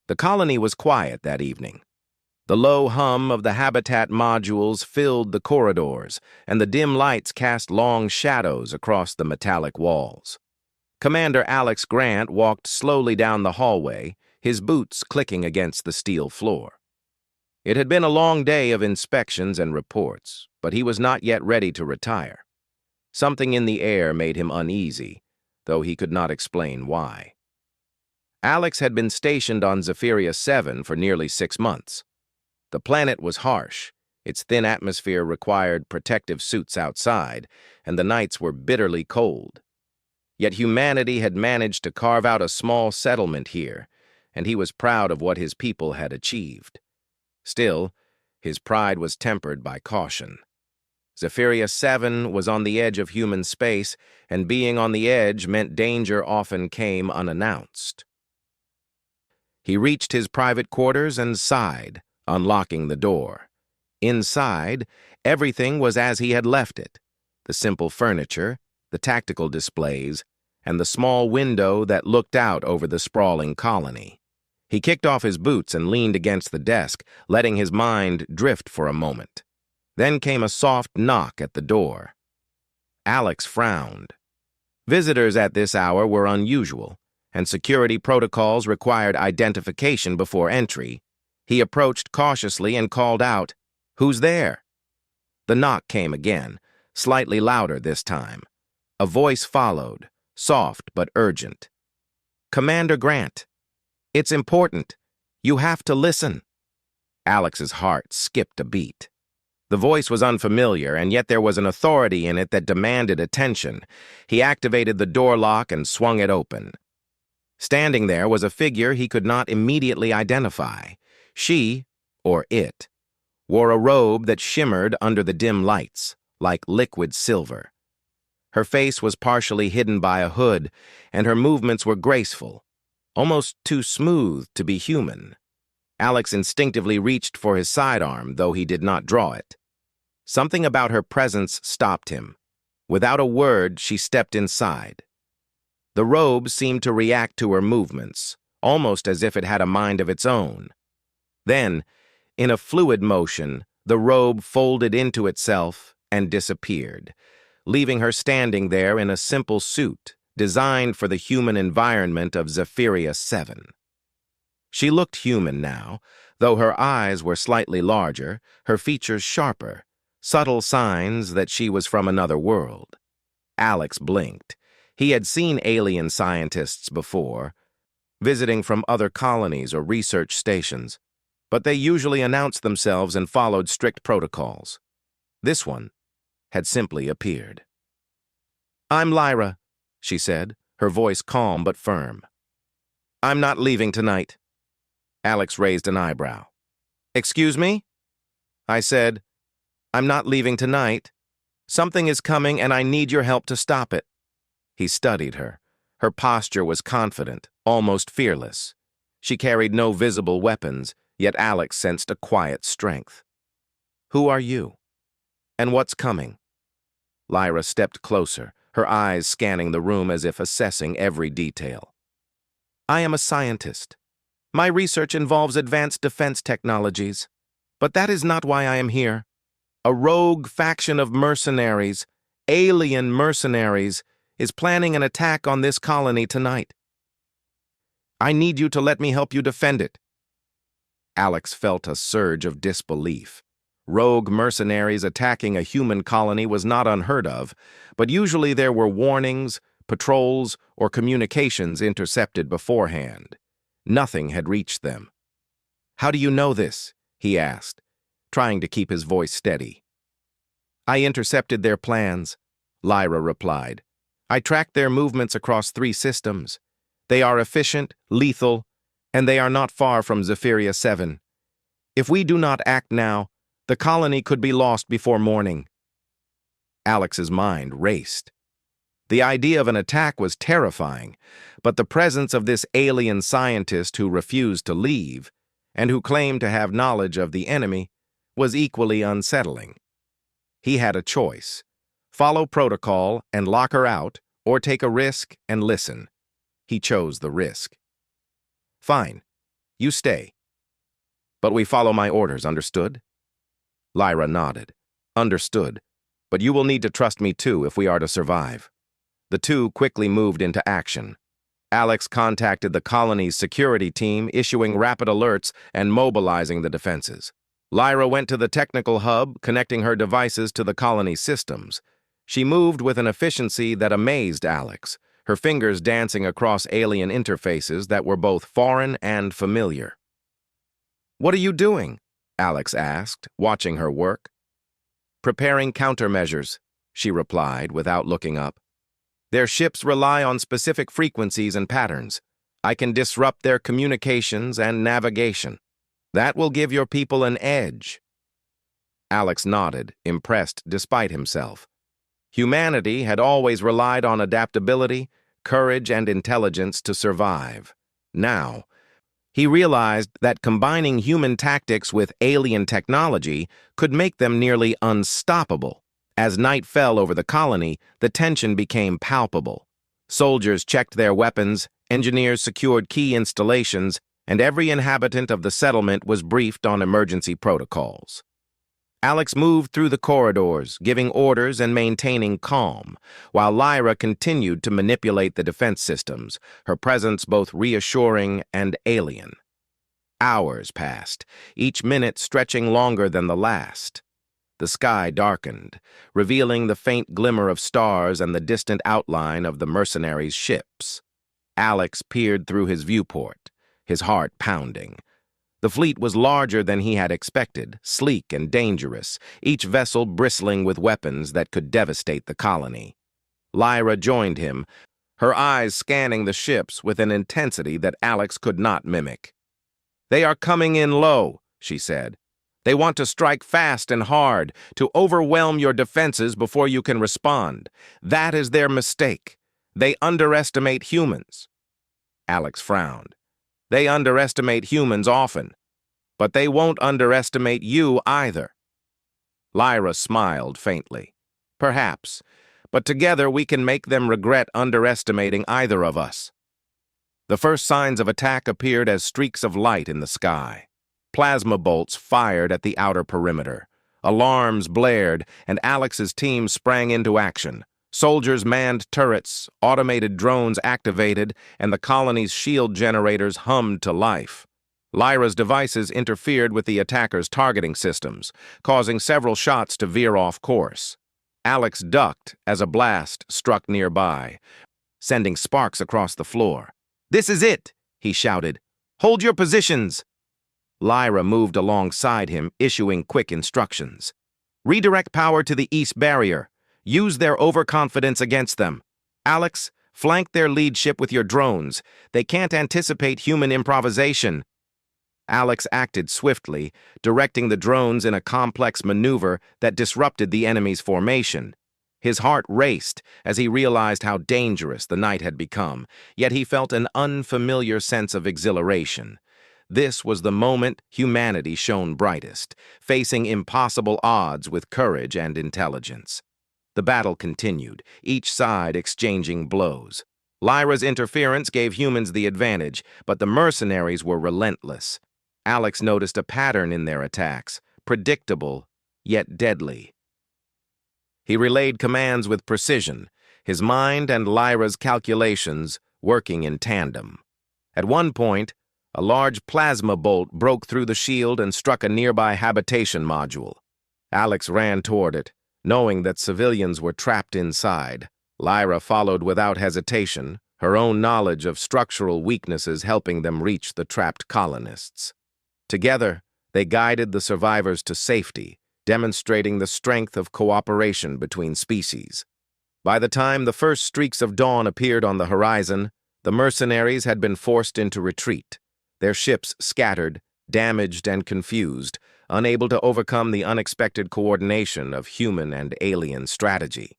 The colony was quiet that evening. The low hum of the habitat modules filled the corridors, and the dim lights cast long shadows across the metallic walls. Commander Alex Grant walked slowly down the hallway, his boots clicking against the steel floor. It had been a long day of inspections and reports, but he was not yet ready to retire. Something in the air made him uneasy, though he could not explain why. Alex had been stationed on Zephyria 7 for nearly 6 months. The planet was harsh, its thin atmosphere required protective suits outside, and the nights were bitterly cold. Yet humanity had managed to carve out a small settlement here, and he was proud of what his people had achieved. Still, his pride was tempered by caution. Zephyria 7 was on the edge of human space, and being on the edge meant danger often came unannounced. He reached his private quarters and sighed, unlocking the door. Inside, everything was as he had left it: the simple furniture, the tactical displays, and the small window that looked out over the sprawling colony. He kicked off his boots and leaned against the desk, letting his mind drift for a moment. Then came a soft knock at the door. Alex frowned. Visitors at this hour were unusual, and security protocols required identification before entry. He approached cautiously and called out, "Who's there?" The knock came again, slightly louder this time. A voice followed, soft but urgent. "Commander Grant. It's important. You have to listen." Alex's heart skipped a beat. The voice was unfamiliar, and yet there was an authority in it that demanded attention. He activated the door lock and swung it open. Standing there was a figure he could not immediately identify. She, or it, wore a robe that shimmered under the dim lights, like liquid silver. Her face was partially hidden by a hood, and her movements were graceful, almost too smooth to be human. Alex instinctively reached for his sidearm, though he did not draw it. Something about her presence stopped him. Without a word, she stepped inside. The robe seemed to react to her movements, almost as if it had a mind of its own. Then, in a fluid motion, the robe folded into itself and disappeared, leaving her standing there in a simple suit designed for the human environment of Zephyria 7. She looked human now, though her eyes were slightly larger, her features sharper, subtle signs that she was from another world. Alex blinked. He had seen alien scientists before, visiting from other colonies or research stations, but they usually announced themselves and followed strict protocols. This one had simply appeared. "I'm Lyra," she said, her voice calm but firm. "I'm not leaving tonight." Alex raised an eyebrow. "Excuse me?" I said, "I'm not leaving tonight. Something is coming and I need your help to stop it." He studied her. Her posture was confident, almost fearless. She carried no visible weapons, yet Alex sensed a quiet strength. "Who are you? And what's coming?" Lyra stepped closer, her eyes scanning the room as if assessing every detail. "I am a scientist. My research involves advanced defense technologies. But that is not why I am here. A rogue faction of mercenaries, alien mercenaries, is planning an attack on this colony tonight. I need you to let me help you defend it." Alex felt a surge of disbelief. Rogue mercenaries attacking a human colony was not unheard of, but usually there were warnings, patrols, or communications intercepted beforehand. Nothing had reached them. "How do you know this?" he asked, trying to keep his voice steady. "I intercepted their plans," Lyra replied. "I tracked their movements across 3 systems. They are efficient, lethal, and they are not far from Zephyria 7. If we do not act now, the colony could be lost before morning." Alex's mind raced. The idea of an attack was terrifying, but the presence of this alien scientist who refused to leave, and who claimed to have knowledge of the enemy, was equally unsettling. He had a choice: follow protocol and lock her out, or take a risk and listen. He chose the risk. "Fine. You stay. But we follow my orders, understood? Lyra nodded. Understood. But you will need to trust me too if we are to survive. The two quickly moved into action. Alex contacted the colony's security team, issuing rapid alerts and mobilizing the defenses. Lyra went to the technical hub, connecting her devices to the colony's systems. She moved with an efficiency that amazed Alex, her fingers dancing across alien interfaces that were both foreign and familiar. "What are you doing?" Alex asked, watching her work. "Preparing countermeasures," she replied without looking up. "Their ships rely on specific frequencies and patterns. I can disrupt their communications and navigation. That will give your people an edge." Alex nodded, impressed despite himself. Humanity had always relied on adaptability, courage, and intelligence to survive. Now, he realized that combining human tactics with alien technology could make them nearly unstoppable. As night fell over the colony, the tension became palpable. Soldiers checked their weapons, engineers secured key installations, and every inhabitant of the settlement was briefed on emergency protocols. Alex moved through the corridors, giving orders and maintaining calm, while Lyra continued to manipulate the defense systems, her presence both reassuring and alien. Hours passed, each minute stretching longer than the last. The sky darkened, revealing the faint glimmer of stars and the distant outline of the mercenaries' ships. Alex peered through his viewport, his heart pounding. The fleet was larger than he had expected, sleek and dangerous, each vessel bristling with weapons that could devastate the colony. Lyra joined him, her eyes scanning the ships with an intensity that Alex could not mimic. "They are coming in low," she said. "They want to strike fast and hard, to overwhelm your defenses before you can respond. That is their mistake. They underestimate humans." Alex frowned. "They underestimate humans often, but they won't underestimate you either." Lyra smiled faintly. "Perhaps, but together we can make them regret underestimating either of us." The first signs of attack appeared as streaks of light in the sky. Plasma bolts fired at the outer perimeter. Alarms blared, and Alex's team sprang into action. Soldiers manned turrets, automated drones activated, and the colony's shield generators hummed to life. Lyra's devices interfered with the attackers' targeting systems, causing several shots to veer off course. Alex ducked as a blast struck nearby, sending sparks across the floor. "This is it!" he shouted. "Hold your positions!" Lyra moved alongside him, issuing quick instructions. "Redirect power to the east barrier. Use their overconfidence against them. Alex, flank their lead ship with your drones. They can't anticipate human improvisation." Alex acted swiftly, directing the drones in a complex maneuver that disrupted the enemy's formation. His heart raced as he realized how dangerous the night had become, yet he felt an unfamiliar sense of exhilaration. This was the moment humanity shone brightest, facing impossible odds with courage and intelligence. The battle continued, each side exchanging blows. Lyra's interference gave humans the advantage, but the mercenaries were relentless. Alex noticed a pattern in their attacks, predictable, yet deadly. He relayed commands with precision, his mind and Lyra's calculations working in tandem. At one point, a large plasma bolt broke through the shield and struck a nearby habitation module. Alex ran toward it, knowing that civilians were trapped inside. Lyra followed without hesitation, her own knowledge of structural weaknesses helping them reach the trapped colonists. Together, they guided the survivors to safety, demonstrating the strength of cooperation between species. By the time the first streaks of dawn appeared on the horizon, the mercenaries had been forced into retreat, their ships scattered, damaged, and confused, unable to overcome the unexpected coordination of human and alien strategy.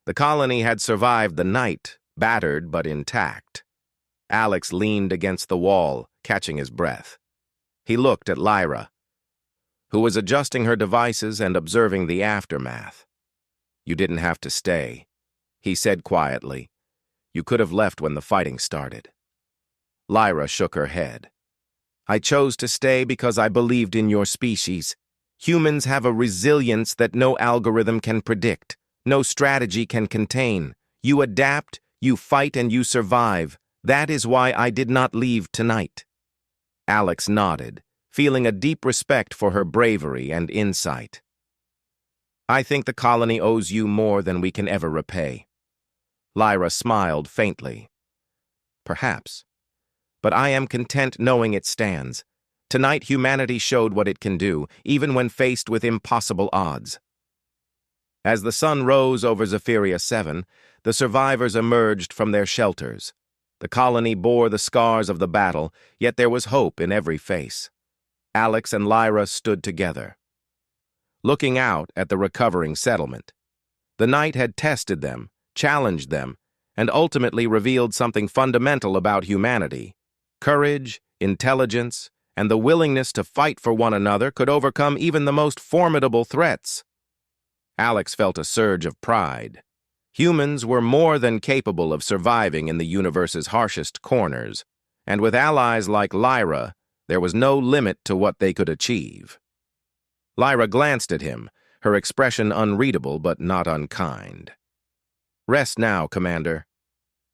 The colony had survived the night, battered but intact. Alex leaned against the wall, catching his breath. He looked at Lyra, who was adjusting her devices and observing the aftermath. "You didn't have to stay," he said quietly. "You could have left when the fighting started." Lyra shook her head. I chose to stay because I believed in your species. Humans have a resilience that no algorithm can predict, no strategy can contain. You adapt, you fight, and you survive. That is why I did not leave tonight." Alex nodded, feeling a deep respect for her bravery and insight. "I think the colony owes you more than we can ever repay." Lyra smiled faintly. "Perhaps. But I am content knowing it stands. Tonight humanity showed what it can do, even when faced with impossible odds." As the sun rose over Zephyria 7, the survivors emerged from their shelters. The colony bore the scars of the battle, yet there was hope in every face. Alex and Lyra stood together, looking out at the recovering settlement. The night had tested them, challenged them, and ultimately revealed something fundamental about humanity. Courage, intelligence, and the willingness to fight for one another could overcome even the most formidable threats. Alex felt a surge of pride. Humans were more than capable of surviving in the universe's harshest corners, and with allies like Lyra, there was no limit to what they could achieve. Lyra glanced at him, her expression unreadable but not unkind. "Rest now, Commander.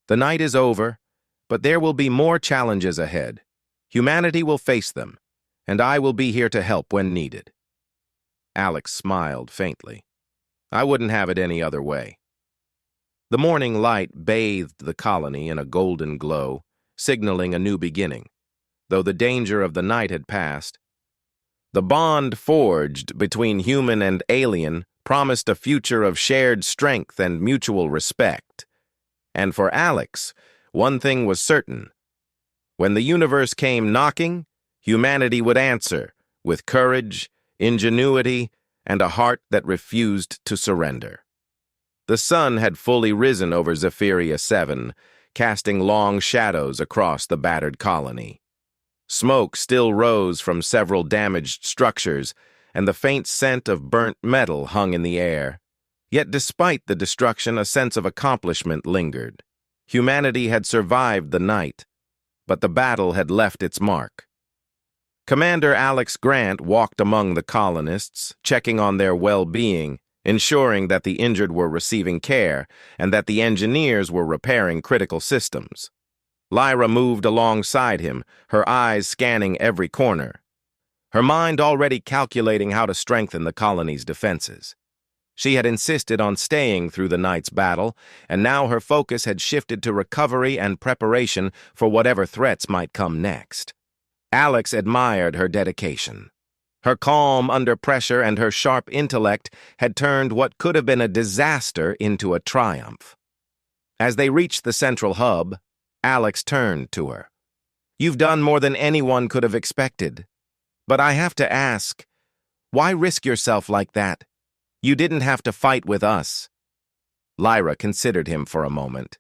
The night is over, but there will be more challenges ahead. Humanity will face them, and I will be here to help when needed." Alex smiled faintly. "I wouldn't have it any other way." The morning light bathed the colony in a golden glow, signaling a new beginning. Though the danger of the night had passed, the bond forged between human and alien promised a future of shared strength and mutual respect. And for Alex, one thing was certain. When the universe came knocking, humanity would answer with courage, ingenuity, and a heart that refused to surrender. The sun had fully risen over Zephyria 7, casting long shadows across the battered colony. Smoke still rose from several damaged structures, and the faint scent of burnt metal hung in the air. Yet despite the destruction, a sense of accomplishment lingered. Humanity had survived the night, but the battle had left its mark. Commander Alex Grant walked among the colonists, checking on their well-being, ensuring that the injured were receiving care and that the engineers were repairing critical systems. Lyra moved alongside him, her eyes scanning every corner, her mind already calculating how to strengthen the colony's defenses. She had insisted on staying through the night's battle, and now her focus had shifted to recovery and preparation for whatever threats might come next. Alex admired her dedication. Her calm under pressure and her sharp intellect had turned what could have been a disaster into a triumph. As they reached the central hub, Alex turned to her. "You've done more than anyone could have expected. But I have to ask, why risk yourself like that? You didn't have to fight with us." Lyra considered him for a moment.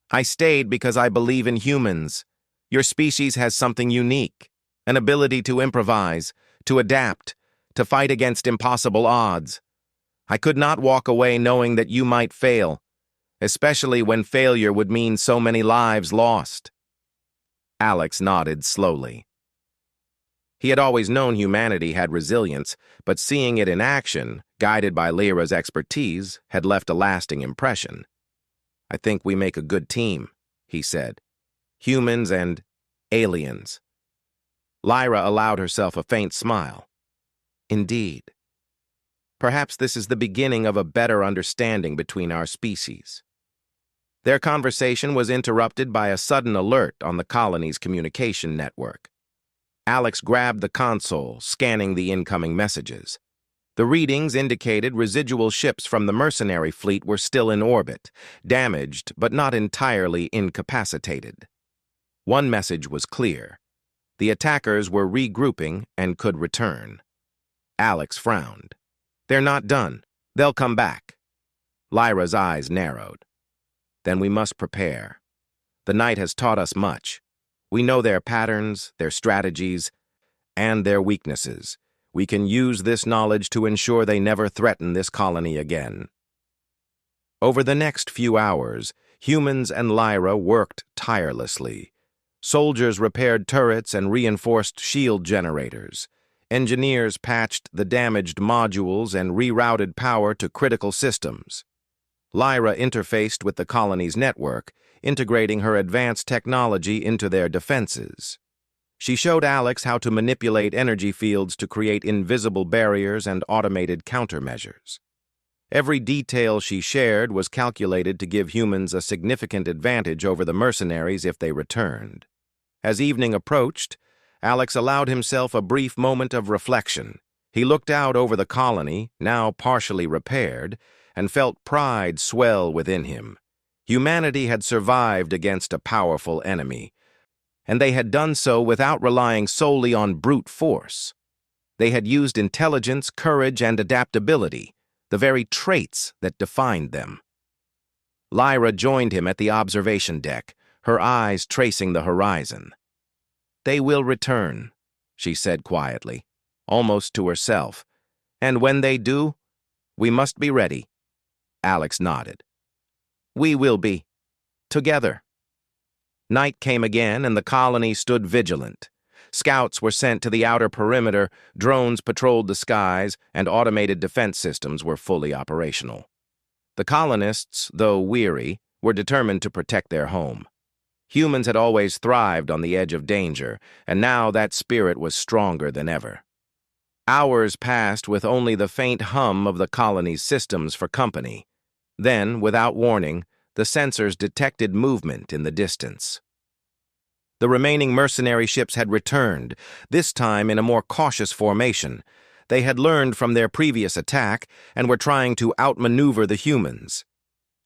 "I stayed because I believe in humans. Your species has something unique, an ability to improvise, to adapt, to fight against impossible odds. I could not walk away knowing that you might fail, especially when failure would mean so many lives lost." Alex nodded slowly. He had always known humanity had resilience, but seeing it in action, guided by Lyra's expertise, had left a lasting impression. "I think we make a good team," he said. "Humans and aliens." Lyra allowed herself a faint smile. "Indeed. Perhaps this is the beginning of a better understanding between our species." Their conversation was interrupted by a sudden alert on the colony's communication network. Alex grabbed the console, scanning the incoming messages. The readings indicated residual ships from the mercenary fleet were still in orbit, damaged but not entirely incapacitated. One message was clear. The attackers were regrouping and could return. Alex frowned. "They're not done. They'll come back." Lyra's eyes narrowed. "Then we must prepare. The night has taught us much. We know their patterns, their strategies, and their weaknesses. We can use this knowledge to ensure they never threaten this colony again." Over the next few hours, humans and Lyra worked tirelessly, Soldiers repaired turrets and reinforced shield generators. Engineers patched the damaged modules and rerouted power to critical systems. Lyra interfaced with the colony's network, integrating her advanced technology into their defenses. She showed Alex how to manipulate energy fields to create invisible barriers and automated countermeasures. Every detail she shared was calculated to give humans a significant advantage over the mercenaries if they returned. As evening approached, Alex allowed himself a brief moment of reflection. He looked out over the colony, now partially repaired, and felt pride swell within him. Humanity had survived against a powerful enemy, and they had done so without relying solely on brute force. They had used intelligence, courage, and adaptability, the very traits that defined them. Lyra joined him at the observation deck, her eyes tracing the horizon. "They will return," she said quietly, almost to herself. "And when they do, we must be ready." Alex nodded. "We will be. Together." Night came again, and the colony stood vigilant. Scouts were sent to the outer perimeter, drones patrolled the skies, and automated defense systems were fully operational. The colonists, though weary, were determined to protect their home. Humans had always thrived on the edge of danger, and now that spirit was stronger than ever. Hours passed with only the faint hum of the colony's systems for company. Then, without warning, the sensors detected movement in the distance. The remaining mercenary ships had returned, this time in a more cautious formation. They had learned from their previous attack and were trying to outmaneuver the humans.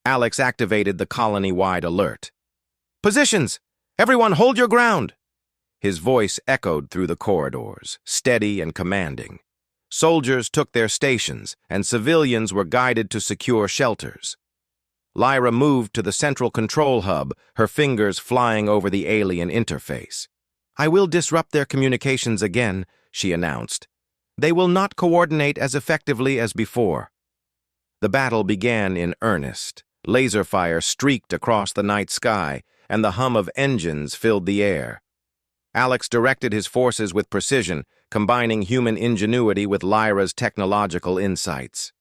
Alex activated the colony-wide alert. "Positions! Everyone hold your ground!" His voice echoed through the corridors, steady and commanding. Soldiers took their stations, and civilians were guided to secure shelters. Lyra moved to the central control hub, her fingers flying over the alien interface. "I will disrupt their communications again," she announced. "They will not coordinate as effectively as before." The battle began in earnest. Laser fire streaked across the night sky, and the hum of engines filled the air. Alex directed his forces with precision, combining human ingenuity with Lyra's technological insights.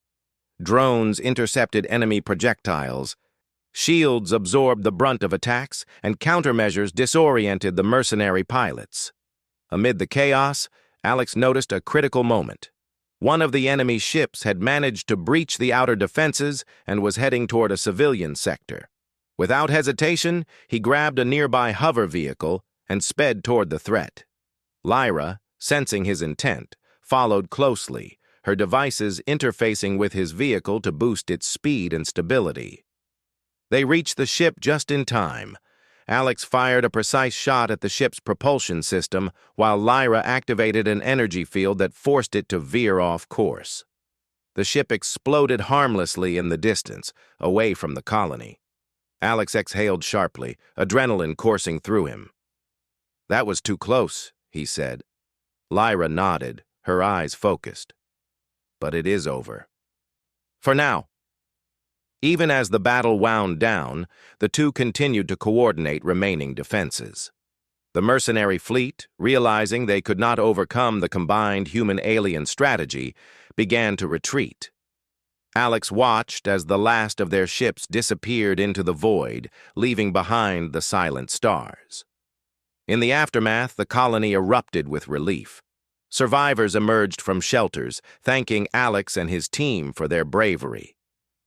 Drones intercepted enemy projectiles. Shields absorbed the brunt of attacks, and countermeasures disoriented the mercenary pilots. Amid the chaos, Alex noticed a critical moment. One of the enemy ships had managed to breach the outer defenses and was heading toward a civilian sector. Without hesitation, he grabbed a nearby hover vehicle and sped toward the threat. Lyra, sensing his intent, followed closely, her devices interfacing with his vehicle to boost its speed and stability. They reached the ship just in time. Alex fired a precise shot at the ship's propulsion system, while Lyra activated an energy field that forced it to veer off course. The ship exploded harmlessly in the distance, away from the colony. Alex exhaled sharply, adrenaline coursing through him. "That was too close," he said. Lyra nodded, her eyes focused. "But it is over. For now." Even as the battle wound down, the two continued to coordinate remaining defenses. The mercenary fleet, realizing they could not overcome the combined human-alien strategy, began to retreat. Alex watched as the last of their ships disappeared into the void, leaving behind the silent stars. In the aftermath, the colony erupted with relief. Survivors emerged from shelters, thanking Alex and his team for their bravery.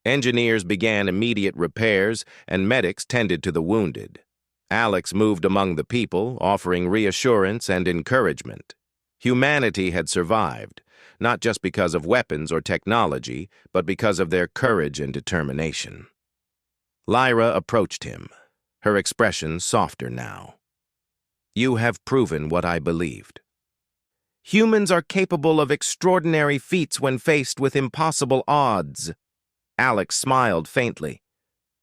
Engineers began immediate repairs, and medics tended to the wounded. Alex moved among the people, offering reassurance and encouragement. Humanity had survived, not just because of weapons or technology, but because of their courage and determination. Lyra approached him, her expression softer now. "You have proven what I believed. Humans are capable of extraordinary feats when faced with impossible odds." Alex smiled faintly.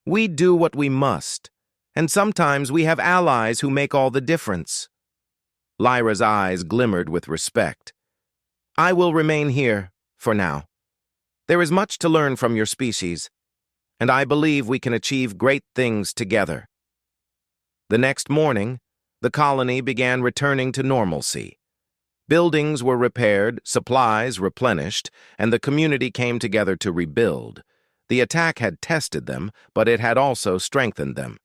"We do what we must, and sometimes we have allies who make all the difference." Lyra's eyes glimmered with respect. "I will remain here, for now. There is much to learn from your species, and I believe we can achieve great things together." The next morning, The colony began returning to normalcy. Buildings were repaired, supplies replenished, and the community came together to rebuild. The attack had tested them, but it had also strengthened them.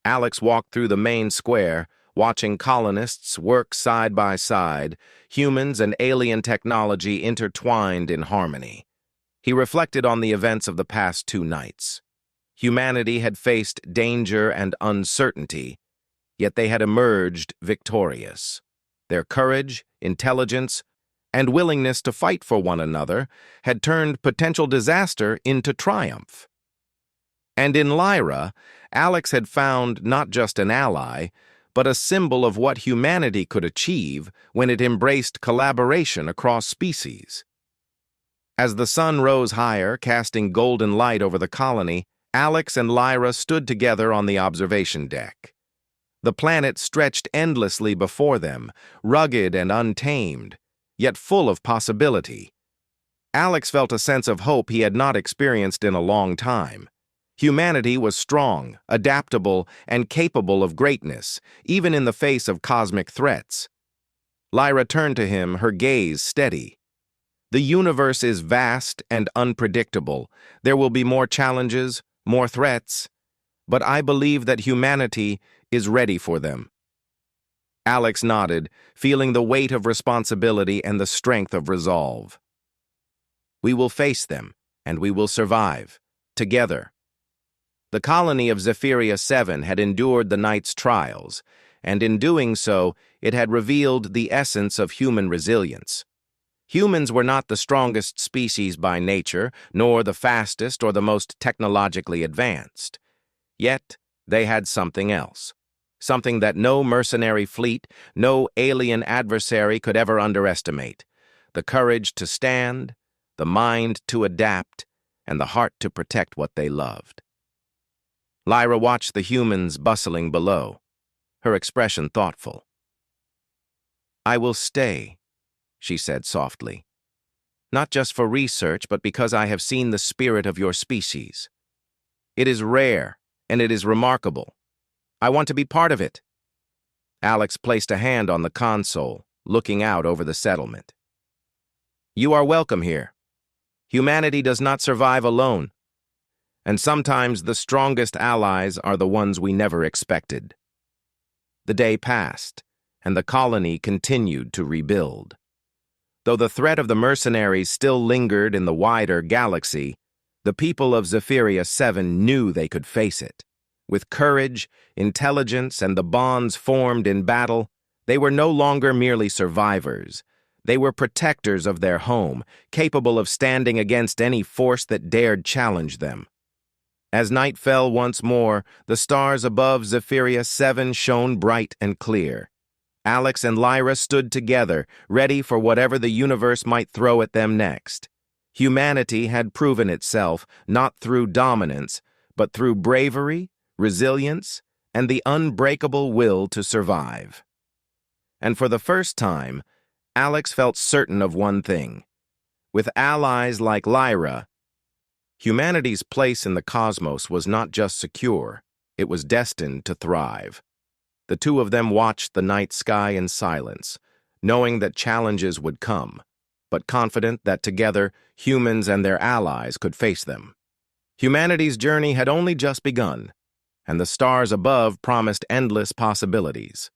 Alex walked through the main square, watching colonists work side by side, humans and alien technology intertwined in harmony. He reflected on the events of the past 2 nights. Humanity had faced danger and uncertainty, yet they had emerged victorious. Their courage, intelligence, and willingness to fight for one another had turned potential disaster into triumph. And in Lyra, Alex had found not just an ally, but a symbol of what humanity could achieve when it embraced collaboration across species. As the sun rose higher, casting golden light over the colony, Alex and Lyra stood together on the observation deck. The planet stretched endlessly before them, rugged and untamed, yet full of possibility. Alex felt a sense of hope he had not experienced in a long time. Humanity was strong, adaptable, and capable of greatness, even in the face of cosmic threats. Lyra turned to him, her gaze steady. The universe is vast and unpredictable. There will be more challenges, more threats, but I believe that humanity is ready for them. Alex nodded, feeling the weight of responsibility and the strength of resolve. We will face them, and we will survive, together. The colony of Zephyria 7 had endured the night's trials, and in doing so, it had revealed the essence of human resilience. Humans were not the strongest species by nature, nor the fastest or the most technologically advanced. Yet, they had something else. Something that no mercenary fleet, no alien adversary could ever underestimate. The courage to stand, the mind to adapt, and the heart to protect what they loved. Lyra watched the humans bustling below, her expression thoughtful. I will stay, she said softly. Not just for research, but because I have seen the spirit of your species. It is rare, and it is remarkable. I want to be part of it. Alex placed a hand on the console, looking out over the settlement. You are welcome here. Humanity does not survive alone, and sometimes the strongest allies are the ones we never expected. The day passed, and the colony continued to rebuild. Though the threat of the mercenaries still lingered in the wider galaxy, the people of Zephyria 7 knew they could face it. With courage, intelligence, and the bonds formed in battle, they were no longer merely survivors. They were protectors of their home, capable of standing against any force that dared challenge them. As night fell once more, the stars above Zephyria 7 shone bright and clear. Alex and Lyra stood together, ready for whatever the universe might throw at them next. Humanity had proven itself, not through dominance, but through bravery, resilience, and the unbreakable will to survive. And for the first time, Alex felt certain of one thing. With allies like Lyra, humanity's place in the cosmos was not just secure, it was destined to thrive. The two of them watched the night sky in silence, knowing that challenges would come, but confident that together, humans and their allies could face them. Humanity's journey had only just begun, and the stars above promised endless possibilities.